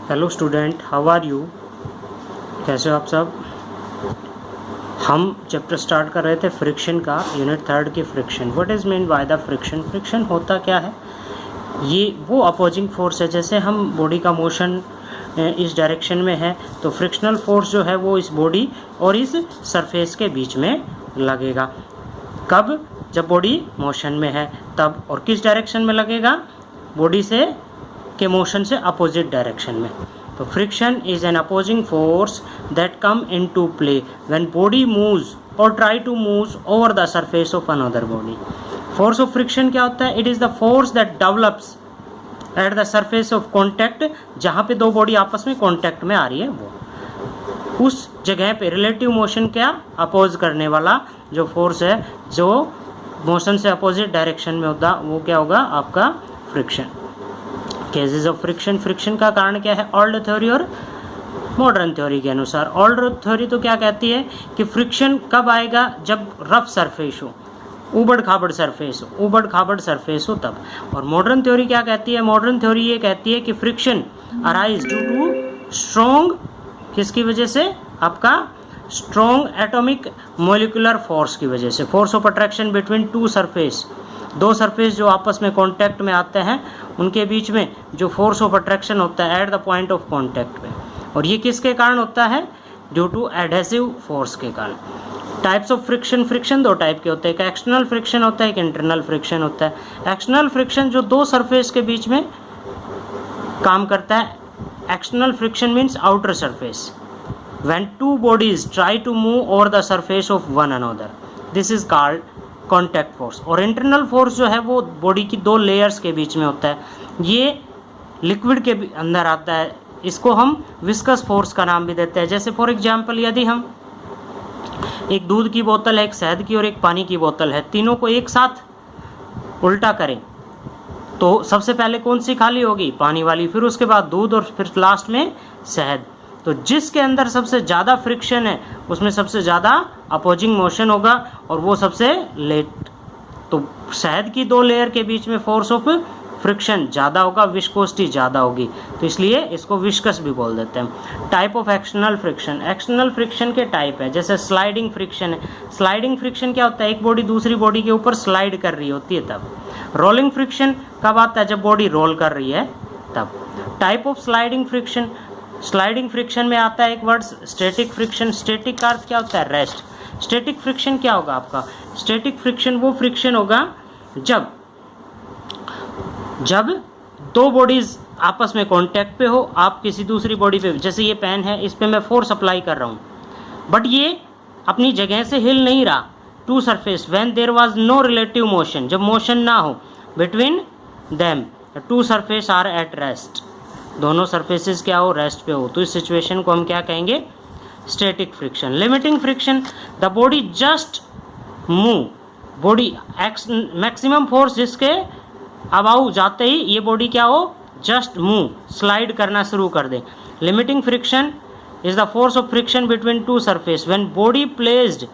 Hello student, how are you? कैसे हो आप सब? हम चैप्टर स्टार्ट कर रहे थे फ्रिक्शन का, यूनिट 3 की friction. What is mean by the friction? Friction होता क्या है? ये वो अपोजिंग फोर्स है। जैसे हम बॉडी का मोशन इस डायरेक्शन में है तो फ्रिक्शनल फोर्स जो है वो इस बॉडी और इस सरफेस के बीच में लगेगा। कब? जब बॉडी मोशन में है तब। और किस डायरेक्शन में लगेगा? बॉडी से के मोशन से अपोजिट डायरेक्शन में। तो friction is an opposing force that come into play when body moves और try to moves over the surface of another body. Force of friction क्या होता है? It is the force that develops at the surface of contact. जहाँ पे दो body आपस में contact में आ रही है वो उस जगह पे रिलेटिव मोशन क्या अपोज करने वाला जो फोर्स है, जो मोशन से अपोजिट डायरेक्शन में होता, वो क्या होगा? आपका friction. Cases of friction, friction का कारण क्या है? ओल्ड थ्योरी और मॉडर्न थ्योरी के अनुसार। ओल्ड थ्योरी तो क्या कहती है कि फ्रिक्शन कब आएगा? जब रफ सरफेस हो, उबड़ खाबड़ सरफेस हो, उबड़ खाबड़ सरफेस हो तब। और मॉडर्न थ्योरी क्या कहती है? मॉडर्न थ्योरी ये कहती है कि friction arise due to strong, किसकी वजह से? आपका स्ट्रॉन्ग एटॉमिक मोलिकुलर फोर्स की वजह से। Force of attraction between two surface, दो सरफेस जो आपस में कांटेक्ट में आते हैं उनके बीच में जो फोर्स ऑफ अट्रैक्शन होता है at the point of contact पे। और ये किसके कारण होता है? ड्यू टू एडहेसिव फोर्स के कारण। टाइप्स ऑफ फ्रिक्शन, फ्रिक्शन दो टाइप के होते हैं, एक एक्सटर्नल फ्रिक्शन होता है, एक इंटरनल फ्रिक्शन होता है। एक्सटर्नल फ्रिक्शन जो दो सरफेस के बीच में काम करता है। External friction means outer surface when two bodies try to move over the surface of one another, this is called contact force. और इंटरनल फोर्स जो है वो बॉडी की दो लेयर्स के बीच में होता है, ये लिक्विड के अंदर आता है, इसको हम विस्कस फोर्स का नाम भी देते हैं। जैसे फॉर एग्जांपल यदि हम एक दूध की बोतल है, एक शहद की और एक पानी की बोतल है, तीनों को एक साथ उल्टा करें तो सबसे पहले कौन सी खाली होगी? पानी वाली, फिर उसके बाद दूध और फिर लास्ट में शहद। तो जिसके अंदर सबसे ज़्यादा फ्रिक्शन है उसमें सबसे ज़्यादा अपोजिंग मोशन होगा और वो सबसे लेट। तो शहद की दो लेयर के बीच में फोर्स ऑफ फ्रिक्शन ज़्यादा होगा, विस्कोसिटी ज़्यादा होगी, तो इसलिए इसको विस्कस भी बोल देते हैं। Type of external friction, external friction के टाइप है। जैसे स्लाइडिंग फ्रिक्शन है। स्लाइडिंग फ्रिक्शन क्या होता है? एक बॉडी दूसरी बॉडी के ऊपर स्लाइड कर रही होती है तब। रोलिंग फ्रिक्शन कब आता है? जब बॉडी रोल कर रही है तब। Type of sliding friction, sliding friction में आता है एक वर्ड स्टैटिक फ्रिक्शन। स्टैटिक का अर्थ क्या होता है? रेस्ट। स्टैटिक फ्रिक्शन क्या होगा आपका? स्टैटिक फ्रिक्शन वो फ्रिक्शन होगा जब दो बॉडीज आपस में कांटेक्ट पे हो, आप किसी दूसरी बॉडी पे, जैसे ये पेन है, इस पे मैं फोर्स अप्लाई कर रहा हूँ बट ये अपनी जगह से हिल नहीं रहा। Two surface when there was no relative motion, जब मोशन ना हो between them, two surface are at rest, दोनों सरफेसेस क्या हो? रेस्ट पे हो, तो इस सिचुएशन को हम क्या कहेंगे? Static friction. Limiting friction, the body just move, body maximum force जिसके अबाउ जाते ही ये बॉडी क्या हो? जस्ट मूव, स्लाइड करना शुरू कर दे। Limiting friction is the force of friction between two surface when body placed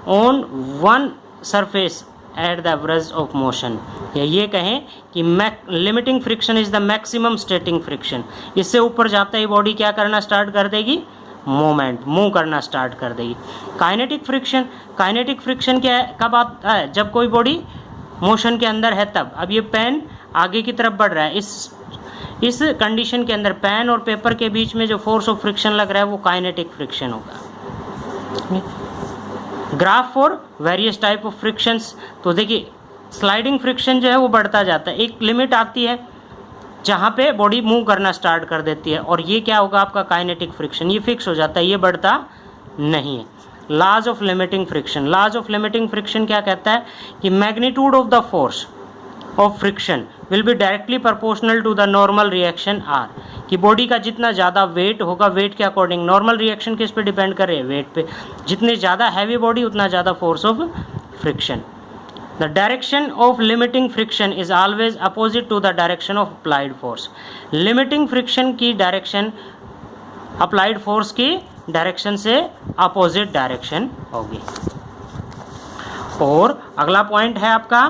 on one surface at the average of motion. या ये कहें कि limiting friction is the maximum static friction. इससे ऊपर जाते ही बॉडी क्या करना स्टार्ट कर देगी? मूवमेंट, मूव करना स्टार्ट कर देगी। काइनेटिक फ्रिक्शन, काइनेटिक फ्रिक्शन क्या है? कब आता है? जब कोई बॉडी मोशन के अंदर है तब। अब ये पेन आगे की तरफ बढ़ रहा है, इस कंडीशन के अंदर पेन और पेपर के बीच में जो फोर्स ऑफ फ्रिक्शन लग रहा है वो काइनेटिक फ्रिक्शन होगा। Graph for various type of frictions, तो देखिए स्लाइडिंग फ्रिक्शन जो है वो बढ़ता जाता है, एक लिमिट आती है जहाँ पे बॉडी मूव करना स्टार्ट कर देती है, और ये क्या होगा आपका? काइनेटिक फ्रिक्शन, ये फिक्स हो जाता है, ये बढ़ता नहीं है। Laws of limiting friction, laws of limiting friction क्या कहता है कि magnitude of the force of friction will be directly proportional to the normal reaction R, कि बॉडी का जितना ज़्यादा वेट होगा, वेट के अकॉर्डिंग नॉर्मल रिएक्शन किस पे डिपेंड करे? वेट पे। जितनी ज़्यादा हैवी बॉडी उतना ज़्यादा force of friction. The direction of limiting friction is always opposite to the direction of applied force. Limiting friction की डायरेक्शन अप्लाइड फोर्स की डायरेक्शन से अपोजिट डायरेक्शन होगी। और अगला पॉइंट है आपका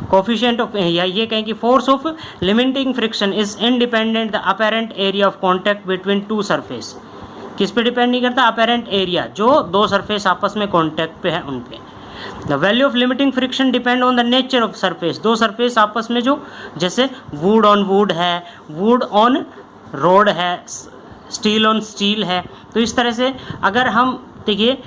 कोफिशिएंट ऑफ, या ये कहें कि force of limiting friction is independent the apparent area of contact between two surface. किस पे डिपेंड नहीं करता? अपेरेंट एरिया, जो दो सरफेस आपस में कॉन्टैक्ट पे है उन पे। The value of limiting friction depend on the nature of surface. दो सरफेस आपस में जो, जैसे वुड ऑन वुड है, वुड ऑन रोड है, स्टील ऑन स्टील है, तो इस तरह से अगर हम देखिए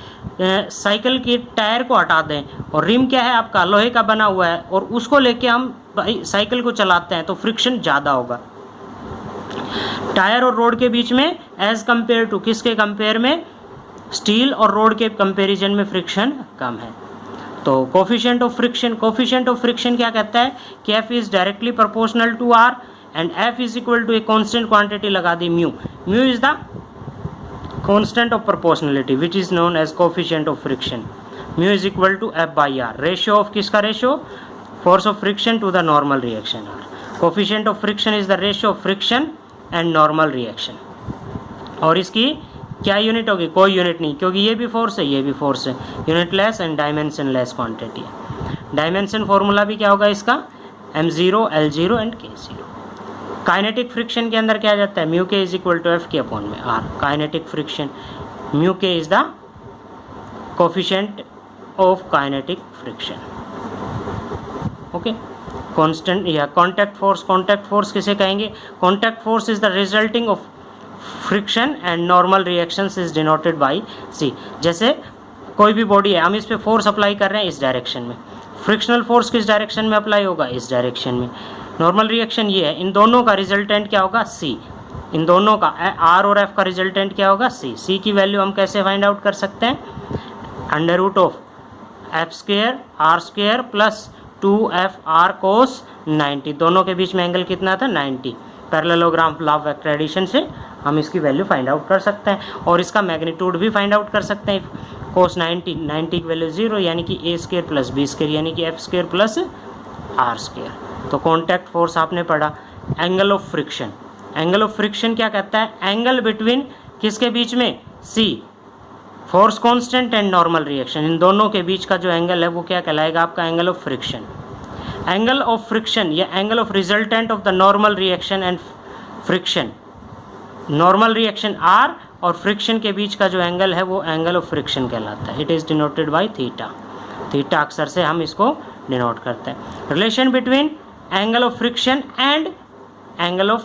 साइकिल के टायर को हटा दें और रिम क्या है आपका लोहे का बना हुआ है और उसको लेके हम साइकिल को चलाते हैं तो फ्रिक्शन ज़्यादा होगा। टायर और रोड के बीच में एज कंपेयर टू, किसके कंपेयर में? स्टील और रोड के कंपैरिजन में फ्रिक्शन कम है। तो coefficient of friction, coefficient of friction क्या कहता है कि F is directly proportional to R and F is equal to a constant quantity लगा दी mu. Mu is the constant of proportionality which is known as coefficient of friction. Mu is equal to F by R। Ratio of किसका ratio? Force of friction to the normal reaction R। Coefficient of friction is the ratio of friction and normal reaction. और इसकी क्या unit होगी? कोई unit नहीं, क्योंकि ये भी फोर्स है, ये भी फोर्स है। Unit and dimension less quantity है। डायमेंशन फॉर्मूला भी क्या होगा इसका? m0 l0 and k0। Kinetic friction के अंदर क्या जाता है? Mu k is equal to F के अपॉन में R. Kinetic friction, mu k is the coefficient of kinetic friction. Okay, constant या कांटेक्ट फोर्स, कांटेक्ट फोर्स किसे कहेंगे? Contact force is the resulting of friction and normal reactions is denoted by C. जैसे कोई भी body है, हम इस पे फोर्स अप्लाई कर रहे हैं इस डायरेक्शन में, फ्रिक्शनल फोर्स किस डायरेक्शन में अप्लाई होगा? इस डायरेक्शन में। नॉर्मल रिएक्शन ये है, इन दोनों का रिजल्टेंट क्या होगा? सी। इन दोनों का आर और एफ का रिजल्टेंट क्या होगा? सी। सी की वैल्यू हम कैसे फाइंड आउट कर सकते हैं? Under root of F square R square plus 2FR cos 90। दोनों के बीच में एंगल कितना था? 90। Parallelogram law of vector addition से हम इसकी वैल्यू फाइंड आउट कर सकते हैं और इसका मैग्नीट्यूड भी फाइंड आउट कर सकते हैं। कोस 90, 90 की वैल्यू 0 यानी कि a square plus b square यानी कि f square plus r square. तो कॉन्टैक्ट फोर्स आपने पढ़ा। Angle of friction, angle of friction क्या कहता है? एंगल बिटवीन किसके बीच में? C, force constant and normal reaction. इन दोनों के बीच का जो एंगल है वो क्या कहलाएगा? आपका angle of friction. Angle of friction या angle of resultant of the normal reaction and friction. Normal reaction R और फ्रिक्शन के बीच का जो एंगल है वो एंगल ऑफ फ्रिक्शन कहलाता है। It is denoted by theta. Theta अक्सर से हम इसको डिनोट करते हैं। Relation between angle of friction and angle of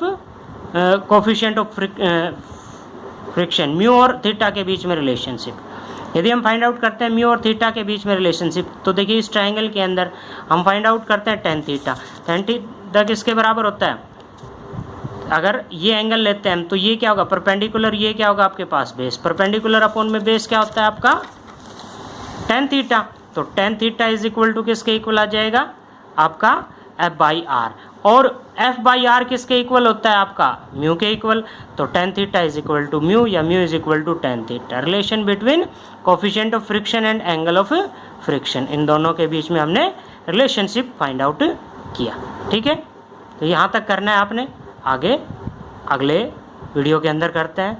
coefficient of friction, mu और थीटा के बीच में रिलेशनशिप। यदि हम फाइंड आउट करते हैं म्यू और थीटा के बीच में रिलेशनशिप, तो देखिए इस ट्राइंगल के अंदर हम फाइंड आउट करते हैं टेन थीटा। टेन थीटा किसके बराबर होता है? अगर ये एंगल लेते हैं हम तो ये क्या होगा? परपेंडिकुलर, ये क्या होगा आपके पास? बेस। परपेंडिकुलर अपॉन में बेस क्या होता है आपका? Tan theta. तो tan theta is equal to किसके इक्वल आ जाएगा? आपका F बाई आर। और F बाई आर किसके इक्वल होता है? आपका म्यू के इक्वल। तो tan theta is equal to mu या mu is equal to tan theta. Relation between coefficient of friction and angle of friction, इन दोनों के बीच में हमने रिलेशनशिप फाइंड आउट किया। ठीक है, तो यहाँ तक करना है आपने। आगे अगले वीडियो के अंदर करते हैं।